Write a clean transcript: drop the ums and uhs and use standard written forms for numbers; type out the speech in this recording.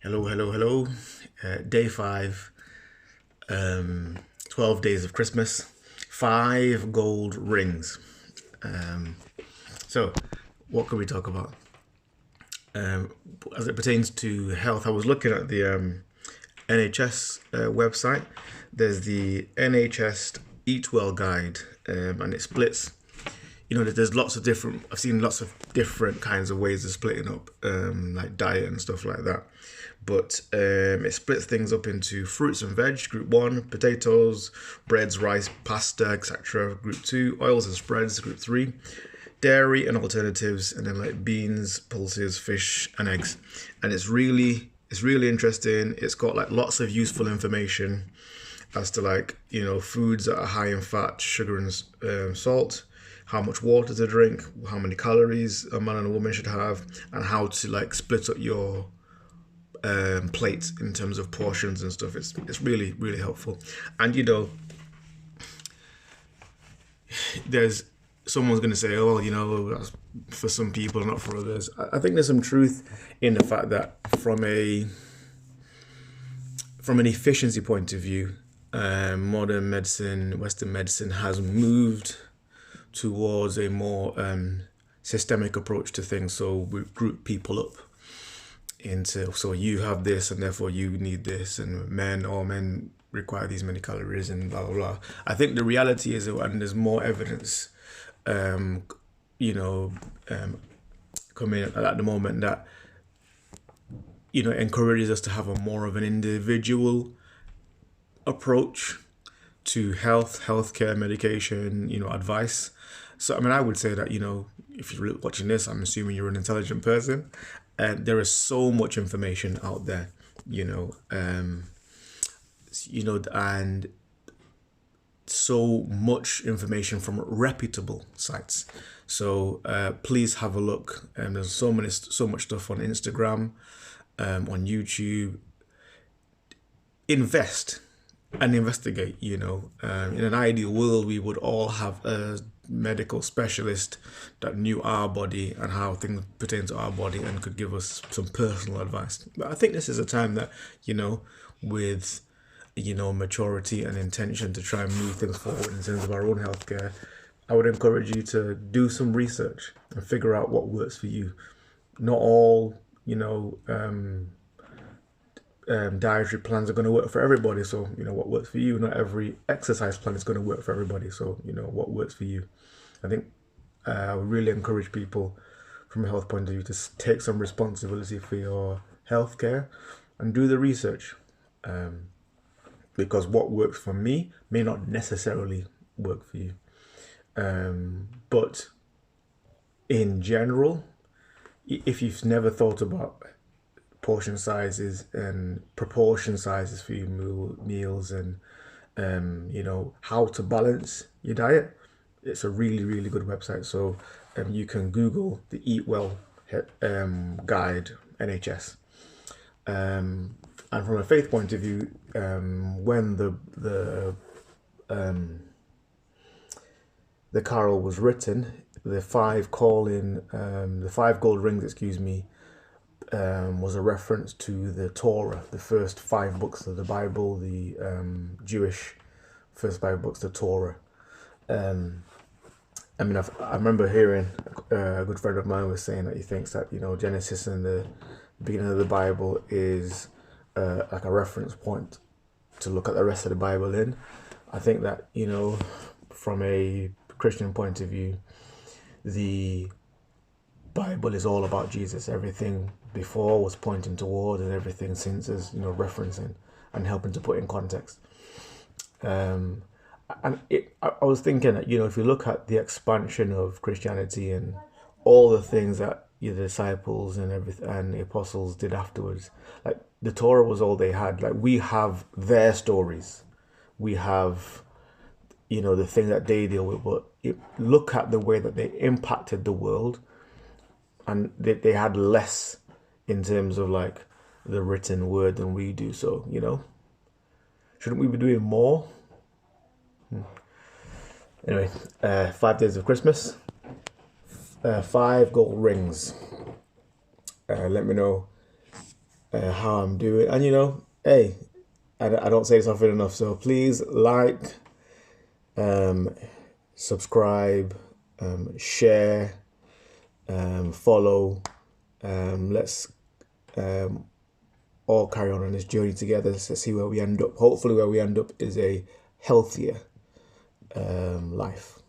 Hello, hello, hello. Day five, 12 days of Christmas, five gold rings. Um, so, what can we talk about? As it pertains to health, I was looking at the NHS website. There's the NHS Eat Well guide, and it splits. There's lots of different. I've seen lots of different kinds of ways of splitting up, like diet and stuff like that. But it splits things up into fruits and veg, group one, potatoes, breads, rice, pasta, etc. Group two, oils and spreads, group three, dairy and alternatives, and then like beans, pulses, fish, and eggs. And it's really interesting. It's got like lots of useful information as to foods that are high in fat, sugar, and salt, how much water to drink, how many calories a man and a woman should have, and how to like split up your plate in terms of portions and stuff. It's really really helpful. And there's someone's going to say, oh well, that's for some people, not for others. I think there's some truth in the fact that from an efficiency point of view, modern medicine, Western medicine has moved towards a more systemic approach to things. So we group people up into, so you have this and therefore you need this, and all men require these many calories and blah blah blah. I think the reality is, and there's more evidence, um, you know, coming at the moment that encourages us to have a more of an individual approach to healthcare, medication, advice. So, I mean, I would say that, if you're watching this, I'm assuming you're an intelligent person. And there is so much information out there, and so much information from reputable sites. So please have a look. There's so much stuff on Instagram, on YouTube. Invest and investigate. In an ideal world, we would all have a medical specialist that knew our body and how things pertain to our body and could give us some personal advice. But I think this is a time that, with maturity and intention to try and move things forward in terms of our own healthcare, I would encourage you to do some research and figure out what works for you. Not all, dietary plans are going to work for everybody. So, what works for you, not every exercise plan is going to work for everybody. So, what works for you. I think I would really encourage people from a health point of view to take some responsibility for your healthcare and do the research. Because what works for me may not necessarily work for you. But in general, if you've never thought about portion sizes and proportion sizes for your meals and how to balance your diet, it's a really really good website. So you can Google the Eat Well guide, NHS. And from a faith point of view, when the carol was written, the five gold rings, excuse me, was a reference to the Torah, the first five books of the Bible, the Jewish first five books, the Torah. I mean, I remember hearing a good friend of mine was saying that he thinks that Genesis and the beginning of the Bible is like a reference point to look at the rest of the Bible in. I think that from a Christian point of view, the Bible is all about Jesus. Everything before was pointing toward, and everything since is referencing and helping to put in context. I was thinking that if you look at the expansion of Christianity and all the things that the disciples and everything and the apostles did afterwards, like the Torah was all they had. Like we have their stories, we have the thing that they deal with, but look at the way that they impacted the world, and they had less in terms of like the written word than we do. So shouldn't we be doing more? Anyway, 5 days of Christmas, five gold rings. Let me know how I'm doing. And hey, I don't say this often enough. So please like, um, subscribe, share, follow. Let's all carry on this journey together to see where we end up. Hopefully, where we end up is a healthier life.